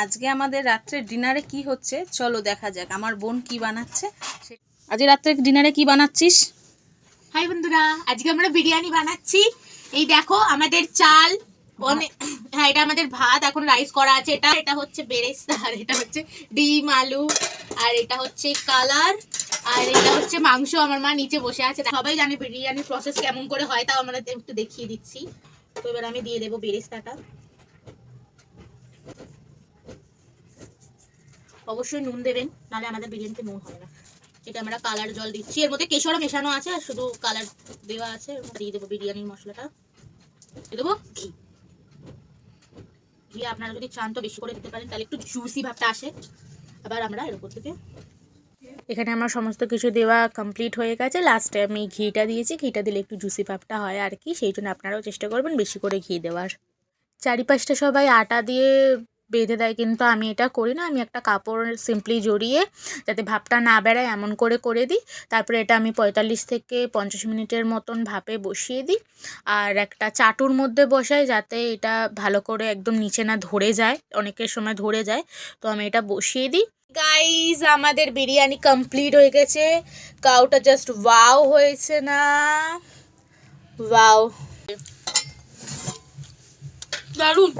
আজকে আমাদের রাত্রে ডিনারে কি হচ্ছে চলো দেখা যাক। আমার বোন কি বানাচ্ছে। আজকে রাত্রে ডিনারে কি বানাচ্ছিস? হাই বন্ধুরা, আজকে আমরা বিরিয়ানি বানাচ্ছি। এই দেখো আমাদের চাল, হ্যাঁ এটা আমাদের ভাত, এখন রাইস করা আছে। এটা হচ্ছে বেরেস্তা, আর এটা হচ্ছে ডিম আলু, আর এটা হচ্ছে কালার, আর এটা হচ্ছে মাংস। আমার মা নিচে বসে আছে। সবাই জানে বিরিয়ানির প্রসেস কেমন করে হয়, তাও আমরা একটু দেখিয়ে দিচ্ছি। তো এবার আমি দিয়ে দেবো বেরেস্তাটা। অবশ্যই নুন দেবেন, নাহলে আমাদের বিরিয়ানিতে নুন হয় না। এটা আমরা কালার জল দিচ্ছি, এর মধ্যে কেশরও মেশানো আছে, আর শুধু কালার দেওয়া আছে। দিয়ে দেবো বিরিয়ানির মশলাটা, দিয়ে দেবো ঘি। ঘি আপনারা যদি চান তো বেশি করে দিতে পারেন, তাহলে একটু জুসি ভাবটা আসে। আবার আমরা এর উপর থেকে এখানে আমার সমস্ত কিছু দেওয়া কমপ্লিট হয়ে গেছে। লাস্টে আমি ঘিটা দিয়েছি, ঘিটা দিলে একটু জুসি ভাবটা হয় আর কি, সেই জন্য আপনারাও চেষ্টা করবেন বেশি করে ঘি দেওয়ার। চারিপাশটা সবাই আটা দিয়ে বেঁধে দেয়, কিন্তু আমি এটা করি না। আমি একটা কাপড় সিম্পলি জড়িয়ে যাতে ভাপটা না বেড়ায় এমন করে দিই। তারপরে এটা আমি 45 থেকে 50 মিনিটের মতন ভাপে বসিয়ে দিই, আর একটা চাটুর মধ্যে বসাই যাতে এটা ভালো করে একদম নিচে না ধরে যায়। অনেকের সময় ধরে যায়, তো আমি এটা বসিয়ে দিই। গাইজ, আমাদের বিরিয়ানি কমপ্লিট হয়ে গেছে। কাউটা জাস্ট ওয়াও হয়েছে না? ওয়াও, দারুণ।